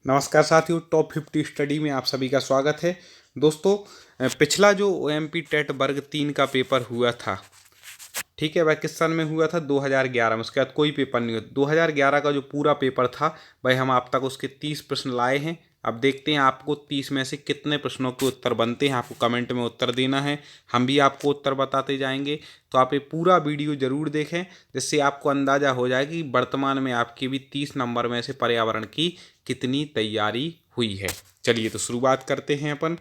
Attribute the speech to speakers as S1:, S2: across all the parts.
S1: नमस्कार साथियों, top 50 study में आप सभी का स्वागत है। दोस्तों, पिछला जो ओएमपी टेट वर्ग 3 का पेपर हुआ था, ठीक है, वह किस सन में हुआ था? 2011 में। उसके बाद कोई पेपर नहीं हुआ। 2011 का जो पूरा पेपर था भाई, हम आप तक उसके 30 प्रश्न लाए हैं। अब देखते हैं आपको 30 में से कितने प्रश्नों के उत्तर बनते हैं। आपको कमेंट में उत्तर देना है, हम भी आपको उत्तर बताते जाएंगे। तो आप ये पूरा वीडियो ज़रूर देखें, जिससे आपको अंदाज़ा हो जाए कि वर्तमान में आपकी भी 30 नंबर में से पर्यावरण की कितनी तैयारी हुई है। चलिए तो शुरुआत करते हैं अपन।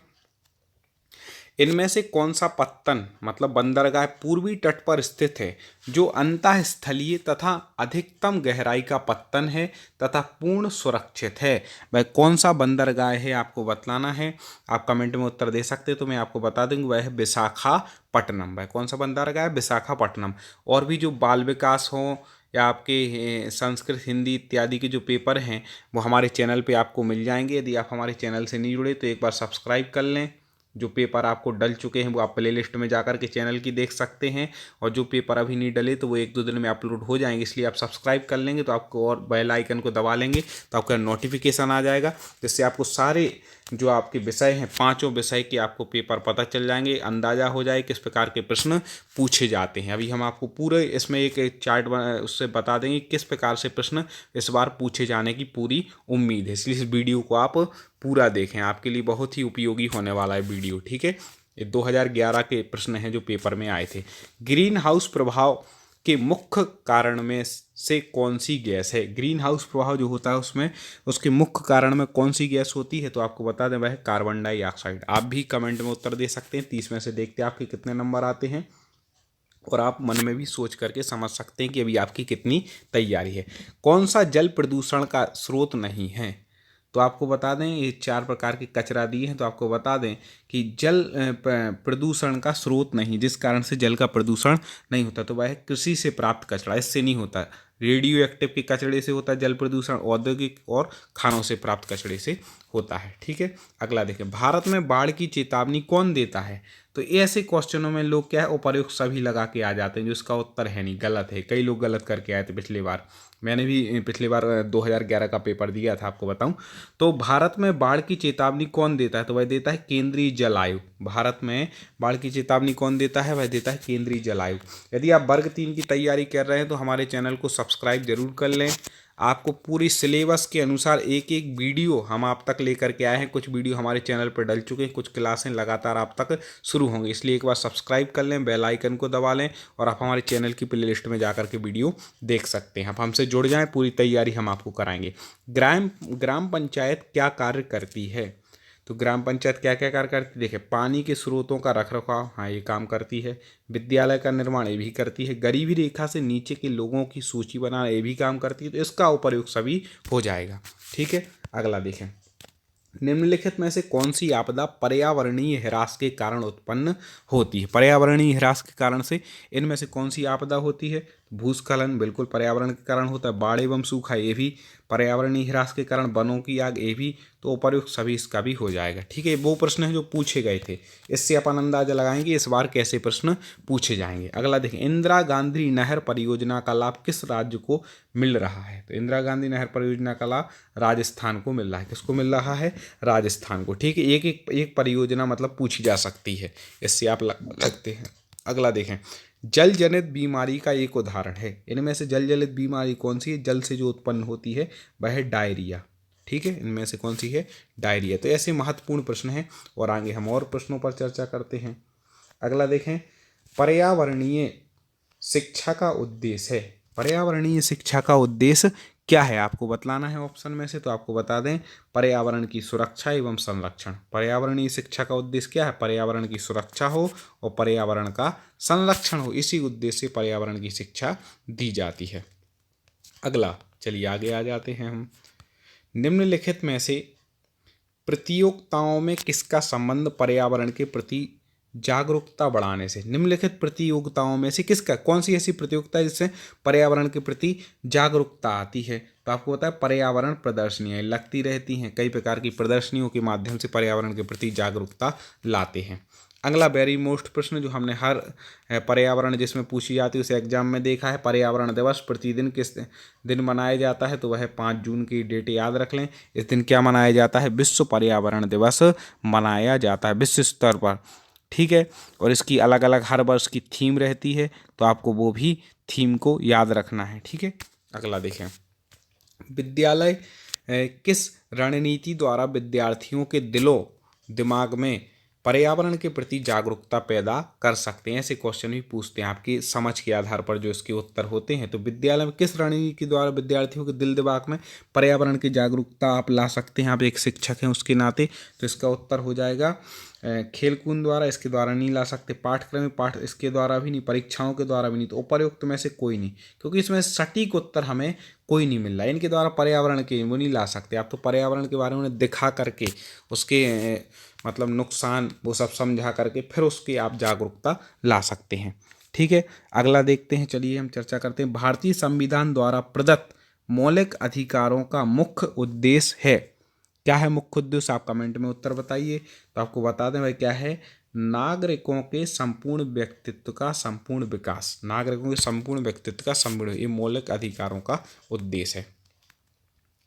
S1: इनमें से कौन सा पत्तन मतलब बंदरगाह पूर्वी तट पर स्थित है, जो अंतःस्थलीय तथा अधिकतम गहराई का पत्तन है तथा पूर्ण सुरक्षित है? वह कौन सा बंदरगाह है आपको बतलाना है। आप कमेंट में उत्तर दे सकते हैं, तो मैं आपको बता दूंगा वह है विशाखापट्टनम। वह कौन सा बंदरगाह है? विशाखापट्टनम। और भी जो बाल विकास हो या आपके संस्कृत, हिंदी इत्यादि के जो पेपर हैं, वो हमारे चैनल पे आपको मिल जाएंगे। यदि आप हमारे चैनल से नहीं जुड़े तो एक बार सब्सक्राइब कर लें। जो पेपर आपको डल चुके हैं वो आप प्ले लिस्ट में जाकर के चैनल की देख सकते हैं, और जो पेपर अभी नहीं डले तो वो 1-2 दिन में अपलोड हो जाएंगे। इसलिए आप सब्सक्राइब कर लेंगे तो आपको, और बेल आइकन को दबा लेंगे तो आपका नोटिफिकेशन आ जाएगा, जिससे आपको सारे जो आपके विषय हैं, पांचों विषय के आपको पेपर पता चल जाएंगे, अंदाज़ा हो जाए किस प्रकार के प्रश्न पूछे जाते हैं। अभी हम आपको पूरे इसमें एक चार्ट उससे बता देंगे किस प्रकार से प्रश्न इस बार पूछे जाने की पूरी उम्मीद है। इसलिए इस वीडियो को आप पूरा देखें, आपके लिए बहुत ही उपयोगी होने वाला है वीडियो, ठीक है। ये 2011 के प्रश्न हैं जो पेपर में आए थे। ग्रीन हाउस प्रभाव के मुख्य कारण में से कौन सी गैस है? ग्रीन हाउस प्रभाव जो होता है उसमें उसके मुख्य कारण में कौन सी गैस होती है? तो आपको बता दें वह है कार्बन डाइऑक्साइड। आप भी कमेंट में उत्तर दे सकते हैं। 30 में से देखते हैं आपके कितने नंबर आते हैं, और आप मन में भी सोच करके समझ सकते हैं कि अभी आपकी कितनी तैयारी है। कौन सा जल प्रदूषण का स्रोत नहीं है? तो आपको बता दें, ये 4 प्रकार के कचरा दिए हैं, तो आपको बता दें कि जल प्रदूषण का स्रोत नहीं, जिस कारण से जल का प्रदूषण नहीं होता, तो वह है कृषि से प्राप्त कचरा। इससे नहीं होता। रेडियो एक्टिव के कचरे से होता है जल प्रदूषण, औद्योगिक और खानों से प्राप्त कचरे से होता है, ठीक है। अगला देखें, भारत में बाढ़ की चेतावनी कौन देता है? तो ऐसे क्वेश्चनों में लोग क्या है, उपर्युक्त सभी लगा के आ जाते हैं, जो इसका उत्तर है नहीं, गलत है। कई लोग गलत करके आए थे पिछली बार। मैंने भी पिछली बार 2011 का पेपर दिया था, आपको बताऊं। तो भारत में बाढ़ की चेतावनी कौन देता है? तो वह देता है केंद्रीय जल आयोग। भारत में बाढ़ की चेतावनी कौन देता है? वह देता है केंद्रीय जल आयोग। यदि आप वर्ग 3 की तैयारी कर रहे हैं तो हमारे चैनल को सब्सक्राइब जरूर कर लें। आपको पूरी सिलेबस के अनुसार एक एक वीडियो हम आप तक लेकर के आए हैं। कुछ वीडियो हमारे चैनल पर डल चुके हैं, कुछ क्लासें लगातार आप तक शुरू होंगी। इसलिए एक बार सब्सक्राइब कर लें, बेल आइकन को दबा लें, और आप हमारे चैनल की प्ले लिस्ट में जाकर के वीडियो देख सकते हैं। आप हमसे जुड़ जाएं, पूरी तैयारी हम आपको कराएंगे। ग्राम ग्राम पंचायत क्या कार्य करती है? तो ग्राम पंचायत क्या क्या कार्य करती है? देखिए, पानी के स्रोतों का रखरखाव, हाँ ये काम करती है। विद्यालय का निर्माण, ये भी करती है। गरीबी रेखा से नीचे के लोगों की सूची बनाना, ये भी काम करती है। तो इसका उपयोग सभी हो जाएगा, ठीक है। अगला देखें, निम्नलिखित में से कौन सी आपदा पर्यावरणीय ह्रास के कारण उत्पन्न होती है? पर्यावरणीय ह्रास के कारण से इनमें से कौन सी आपदा होती है? भूस्खलन बिल्कुल पर्यावरण के कारण होता है। बाढ़ एवं सूखा, ये भी पर्यावरणीय ह्रास के कारण। वनों की आग, ये भी। तो उपर्युक्त सभी इसका भी हो जाएगा, ठीक है। वो प्रश्न है जो पूछे गए थे, इससे अपन अंदाजा लगाएंगे इस बार कैसे प्रश्न पूछे जाएंगे। अगला देखें, इंदिरा गांधी नहर परियोजना का लाभ किस राज्य को मिल रहा है? तो इंदिरा गांधी नहर परियोजना का लाभ राजस्थान को मिल रहा है। किसको मिल रहा है? राजस्थान को, ठीक है। एक एक एक परियोजना मतलब पूछी जा सकती है, इससे आप लगते हैं। अगला देखें, जल जनित बीमारी का एक उदाहरण है। इनमें से जल जनित बीमारी कौन सी है? जल से जो उत्पन्न होती है वह है डायरिया, ठीक है। इनमें से कौन सी है? डायरिया। तो ऐसे महत्वपूर्ण प्रश्न हैं, और आगे हम और प्रश्नों पर चर्चा करते हैं। अगला देखें, पर्यावरणीय शिक्षा का उद्देश्य है। पर्यावरणीय शिक्षा का उद्देश्य क्या है आपको बतलाना है ऑप्शन में से। तो आपको बता दें, पर्यावरण की सुरक्षा एवं संरक्षण। पर्यावरणीय शिक्षा का उद्देश्य क्या है? पर्यावरण की सुरक्षा हो और पर्यावरण का संरक्षण हो, इसी उद्देश्य से पर्यावरण की शिक्षा दी जाती है। अगला, चलिए आगे आ जाते हैं हम। निम्नलिखित में से प्रतियोगिताओं में किसका संबंध पर्यावरण के प्रति जागरूकता बढ़ाने से? निम्नलिखित प्रतियोगिताओं में से किसका, कौन सी ऐसी प्रतियोगिता है जिससे पर्यावरण के प्रति जागरूकता आती है? तो आपको पता है, पर्यावरण प्रदर्शनियाँ लगती रहती हैं। कई प्रकार की प्रदर्शनियों के माध्यम से पर्यावरण के प्रति जागरूकता लाते हैं। अगला वेरी मोस्ट प्रश्न जो हमने हर पर्यावरण जिसमें पूछी जाती है उसे एग्जाम में देखा है, पर्यावरण दिवस प्रतिदिन किस दिन मनाया जाता है, तो वह 5 जून की डेट याद रख लें। इस दिन क्या मनाया जाता है, विश्व पर्यावरण दिवस मनाया जाता है विश्व स्तर पर, ठीक है। और इसकी अलग अलग हर वर्ष की थीम रहती है, तो आपको वो भी थीम को याद रखना है, ठीक है। अगला देखें, विद्यालय किस रणनीति द्वारा विद्यार्थियों के दिलो दिमाग में पर्यावरण के प्रति जागरूकता पैदा कर सकते हैं। ऐसे क्वेश्चन भी पूछते हैं आपकी समझ के आधार पर जो इसके उत्तर होते हैं। तो विद्यालय में किस रणनीति द्वारा विद्यार्थियों के दिल दिमाग में पर्यावरण की जागरूकता आप ला सकते हैं, आप एक शिक्षक हैं उसके नाते, तो इसका उत्तर हो जाएगा खेल कूद द्वारा। इसके द्वारा नहीं ला सकते, पाठ्यक्रम पाठ इसके द्वारा भी नहीं, परीक्षाओं के द्वारा भी नहीं, तो उपर्युक्त में से कोई नहीं, क्योंकि इसमें सटीक उत्तर हमें कोई नहीं मिल रहा है। इनके द्वारा पर्यावरण के वो नहीं ला सकते आप, तो पर्यावरण के बारे में दिखा करके उसके मतलब नुकसान वो सब समझा करके फिर उसकी आप जागरूकता ला सकते हैं, ठीक है। अगला देखते हैं, चलिए हम चर्चा करते हैं। भारतीय संविधान द्वारा प्रदत्त मौलिक अधिकारों का मुख्य उद्देश्य है, क्या है मुख्य उद्देश्य, आप कमेंट में उत्तर बताइए। तो आपको बता दें भाई क्या है, नागरिकों के संपूर्ण व्यक्तित्व का संपूर्ण विकास, नागरिकों के संपूर्ण व्यक्तित्व का संपूर्ण, ये मौलिक अधिकारों का उद्देश्य है।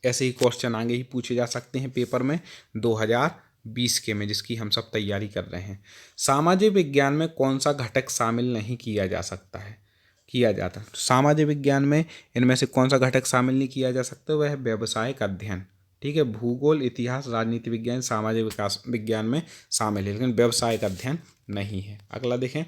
S1: ऐसे ही क्वेश्चन आगे ही पूछे जा सकते हैं पेपर में 2020 के में, जिसकी हम सब तैयारी कर रहे हैं। सामाजिक विज्ञान में कौन सा घटक शामिल नहीं किया जा सकता है, किया जाता है, तो सामाजिक विज्ञान में इनमें से कौन सा घटक शामिल नहीं किया जा सकता, वह है व्यावसायिक अध्ययन, ठीक है। भूगोल, इतिहास, राजनीति विज्ञान, सामाजिक विकास विज्ञान में शामिल है, लेकिन व्यावसायिक अध्ययन नहीं है। अगला देखें,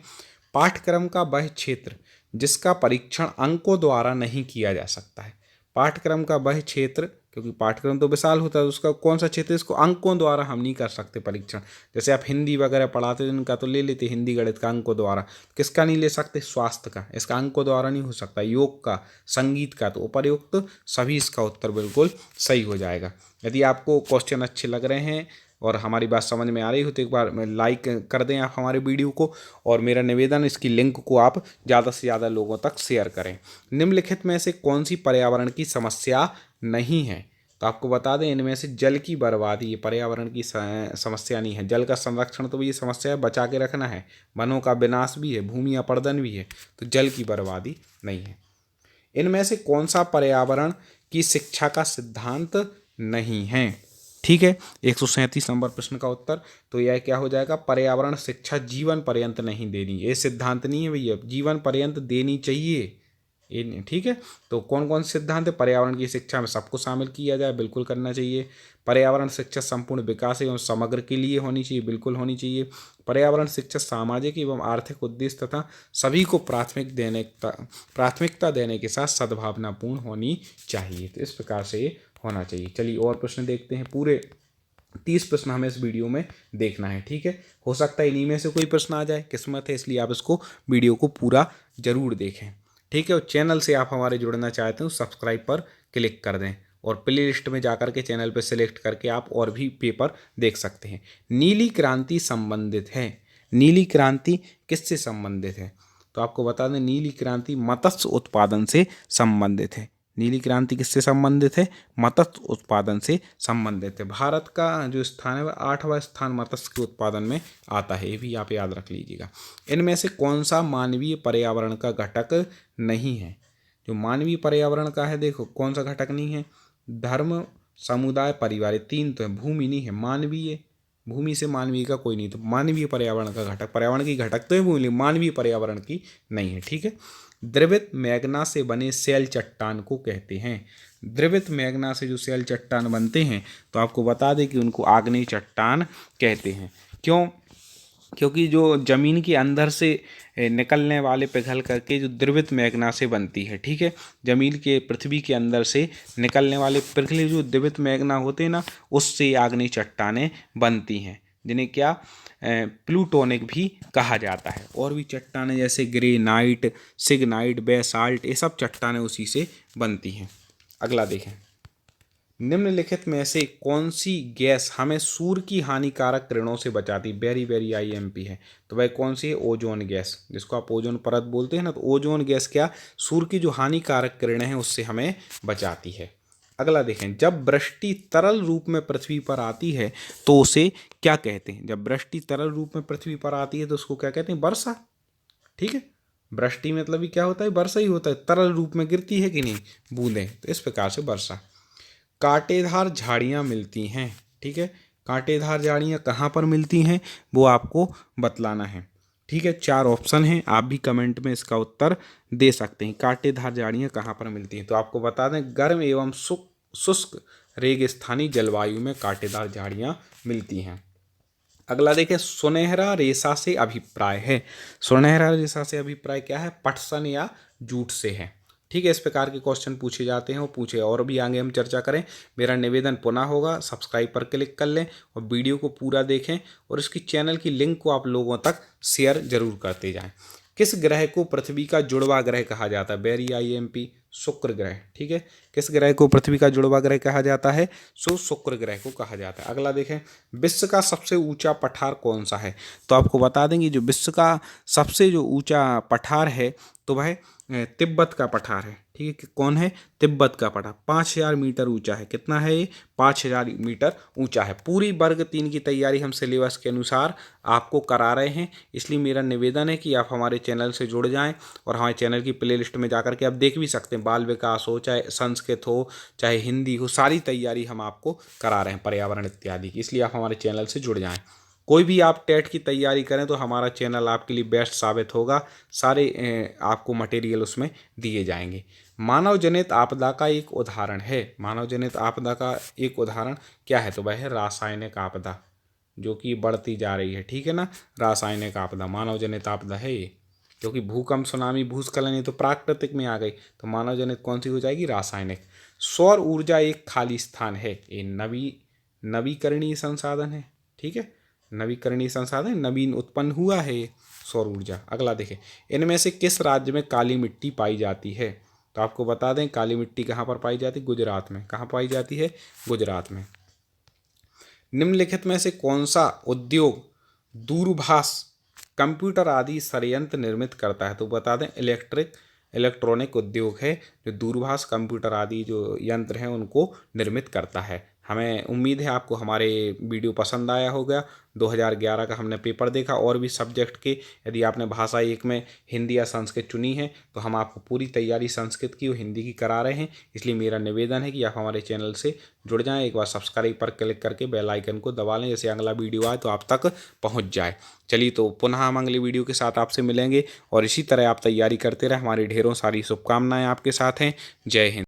S1: पाठ्यक्रम का वह क्षेत्र जिसका परीक्षण अंकों द्वारा नहीं किया जा सकता है, पाठ्यक्रम का वह क्षेत्र, क्योंकि पाठ्यक्रम तो विशाल होता है, उसका कौन सा क्षेत्र इसको अंकों द्वारा हम नहीं कर सकते परीक्षण। जैसे आप हिंदी वगैरह पढ़ाते हैं उनका तो ले लेते, हिंदी गणित का अंकों द्वारा, किसका नहीं ले सकते, स्वास्थ्य का, इसका अंकों द्वारा नहीं हो सकता, योग का, संगीत का, तो उपर्युक्त सभी इसका उत्तर बिल्कुल सही हो जाएगा। यदि आपको क्वेश्चन अच्छे लग रहे हैं और हमारी बात समझ में आ रही हो तो एक बार लाइक कर दें आप हमारे वीडियो को, और मेरा निवेदन इसकी लिंक को आप ज़्यादा से ज़्यादा लोगों तक शेयर करें। निम्नलिखित में से कौन सी पर्यावरण की समस्या नहीं है, तो आपको बता दें इनमें से जल की बर्बादी, ये पर्यावरण की समस्या नहीं है। जल का संरक्षण तो ये समस्या है, बचा के रखना है, वनों का विनाश भी है, भूमि अपरदन भी है, तो जल की बर्बादी नहीं है। इनमें से कौन सा पर्यावरण की शिक्षा का सिद्धांत नहीं है, ठीक है। 137 नंबर प्रश्न का उत्तर, तो यह क्या हो जाएगा, पर्यावरण शिक्षा जीवन पर्यंत नहीं देनी, ये सिद्धांत नहीं है भैया, जीवन पर्यंत देनी चाहिए, ठीक है। तो कौन कौन से सिद्धांत है, पर्यावरण की शिक्षा में सबको शामिल किया जाए, बिल्कुल करना चाहिए। पर्यावरण शिक्षा संपूर्ण विकास एवं समग्र के लिए होनी चाहिए, बिल्कुल होनी चाहिए। पर्यावरण शिक्षा सामाजिक एवं आर्थिक उद्देश्य तथा सभी को प्राथमिकता देने के साथ सद्भावनापूर्ण होनी चाहिए, तो इस प्रकार से ये होना चाहिए। चलिए और प्रश्न देखते हैं, पूरे 30 प्रश्न हमें इस वीडियो में देखना है, ठीक है। हो सकता है इन्हीं में से कोई प्रश्न आ जाए, किस्मत है, इसलिए आप इसको वीडियो को पूरा जरूर देखें, ठीक है। और चैनल से आप हमारे जुड़ना चाहते हो सब्सक्राइब पर क्लिक कर दें, और प्ले लिस्ट में जाकर के चैनल पर सेलेक्ट करके आप और भी पेपर देख सकते हैं। नीली क्रांति संबंधित है, नीली क्रांति किससे संबंधित है, तो आपको बता दें नीली क्रांति मत्स्य उत्पादन से संबंधित है। नीली क्रांति किससे संबंधित है, मत्स्य उत्पादन से संबंधित है। भारत का जो स्थान है वह 8वां स्थान मत्स्य के उत्पादन में आता है, ये भी आप याद रख लीजिएगा। इनमें से कौन सा मानवीय पर्यावरण का घटक नहीं है, जो मानवीय पर्यावरण का है, देखो कौन सा घटक नहीं है, धर्म, समुदाय, परिवार, 3 तो है, भूमि नहीं है, मानवीय, भूमि से मानवीय का कोई नहीं, तो मानवीय पर्यावरण का घटक, पर्यावरण की घटक तो है भूमि, मानवीय पर्यावरण की नहीं है, ठीक है। द्रवित मैग्ना से बने शैल चट्टान को कहते हैं, द्रवित मैग्ना से जो शैल चट्टान बनते हैं तो आपको बता दें कि उनको आग्नेय चट्टान कहते हैं। क्यों, क्योंकि जो जमीन के अंदर से निकलने वाले पिघल करके जो द्रवित मैग्ना से बनती है, ठीक है, जमीन के पृथ्वी के अंदर से निकलने वाले पिघले जो द्रवित मैग्ना होते हैं ना, उससे आग्नेय चट्टानें बनती हैं, जिन्हें क्या प्लूटोनिक भी कहा जाता है। और भी चट्टानें जैसे ग्रेनाइट, सिग्नाइट, बेसाल्ट, ये सब चट्टानें उसी से बनती हैं। अगला देखें, निम्नलिखित में से कौन सी गैस हमें सूर्य की हानिकारक किरणों से बचाती, वेरी वेरी IMP है, तो वह कौन सी है, ओजोन गैस, जिसको आप ओजोन परत बोलते हैं ना, तो ओजोन गैस क्या सूर्य की जो हानिकारक किरणें हैं उससे हमें बचाती है। अगला देखें, जब वृष्टि तरल रूप में पृथ्वी पर आती है तो उसे क्या कहते हैं? जब वृष्टि तरल रूप में पृथ्वी पर आती है तो उसको क्या कहते हैं? वर्षा। ठीक है, वृष्टि मतलब ही क्या होता है? वर्षा ही होता है, तरल रूप में गिरती है कि नहीं बूंदें, तो इस प्रकार से वर्षा। कांटेदार झाड़ियाँ मिलती हैं। ठीक है, कांटेदार झाड़ियाँ कहाँ पर मिलती हैं वो आपको बतलाना है। ठीक है, 4 ऑप्शन हैं, आप भी कमेंट में इसका उत्तर दे सकते हैं। कांटेदार झाड़ियाँ कहाँ पर मिलती हैं? तो आपको बता दें, गर्म एवं शुष्क रेगिस्तानी जलवायु में कांटेदार झाड़ियाँ मिलती हैं। अगला देखें, सुनहरा रेशा से अभिप्राय है। सुनहरा रेशा से अभिप्राय क्या है? पटसन या जूट से है। ठीक है, इस प्रकार के क्वेश्चन पूछे जाते हैं, वो पूछे और भी आगे हम चर्चा करें। मेरा निवेदन पुनः होगा, सब्सक्राइब पर क्लिक कर लें और वीडियो को पूरा देखें और इसकी चैनल की लिंक को आप लोगों तक शेयर जरूर करते जाएं। किस ग्रह को पृथ्वी का जुड़वा ग्रह कहा जाता है? वेरी IMP, शुक्र ग्रह। ठीक है, किस ग्रह को पृथ्वी का जुड़वा ग्रह कहा जाता है? शुक्र ग्रह को कहा जाता है। अगला देखें, विश्व का सबसे ऊंचा पठार कौन सा है? तो आपको बता देंगे जो विश्व का सबसे जो ऊंचा पठार है तो वह तिब्बत का पठार है। ठीक है, कि कौन है? तिब्बत का पठार 5000 मीटर ऊंचा है। कितना है ये? 5000 मीटर ऊंचा है। पूरी वर्ग 3 की तैयारी हम सिलेबस के अनुसार आपको करा रहे हैं, इसलिए मेरा निवेदन है कि आप हमारे चैनल से जुड़ जाएं और हमारे चैनल की प्लेलिस्ट में जाकर के आप देख भी सकते हैं। बाल विकास हो, चाहे संस्कृत हो, चाहे हिंदी हो, सारी तैयारी हम आपको करा रहे हैं, पर्यावरण इत्यादि की। इसलिए आप हमारे चैनल से जुड़ जाएं। कोई भी आप टेट की तैयारी करें तो हमारा चैनल आपके लिए बेस्ट साबित होगा। सारे आपको मटेरियल उसमें दिए जाएंगे। मानव जनित आपदा का एक उदाहरण है। मानव जनित आपदा का एक उदाहरण क्या है? तो वह है रासायनिक आपदा, जो कि बढ़ती जा रही है। ठीक है ना, रासायनिक आपदा मानव जनित आपदा है ये, क्योंकि भूकंप, सुनामी, भूस्खलन ये तो प्राकृतिक में आ गई, तो मानव जनित कौन सी हो जाएगी? रासायनिक। सौर ऊर्जा एक खाली स्थान है, ये नवीकरणीय संसाधन है। ठीक है, नवीकरणीय संसाधन, नवीन उत्पन्न हुआ है ये सौर ऊर्जा। अगला देखें, इनमें से किस राज्य में काली मिट्टी पाई जाती है? तो आपको बता दें, काली मिट्टी कहाँ पर पाई जाती है? गुजरात में। कहाँ पाई जाती है? गुजरात में। निम्नलिखित में से कौन सा उद्योग दूरभाष, कंप्यूटर आदि संयंत्र निर्मित करता है? तो बता दें, इलेक्ट्रॉनिक उद्योग है जो दूरभाष, कंप्यूटर आदि जो यंत्र हैं उनको निर्मित करता है। हमें उम्मीद है आपको हमारे वीडियो पसंद आया होगा। 2011 का हमने पेपर देखा, और भी सब्जेक्ट के यदि आपने भाषा 1 में हिंदी या संस्कृत चुनी है तो हम आपको पूरी तैयारी संस्कृत की और हिंदी की करा रहे हैं। इसलिए मेरा निवेदन है कि आप हमारे चैनल से जुड़ जाएं, एक बार सब्सक्राइब पर क्लिक करके बेल आइकन को दबा लें, जैसे अगला वीडियो आए तो आप तक पहुंच जाए। चलिए, तो पुनः हम अगले वीडियो के साथ आपसे मिलेंगे और इसी तरह आप तैयारी करते रहें। हमारी ढेरों सारी शुभकामनाएं आपके साथ हैं। जय हिंद।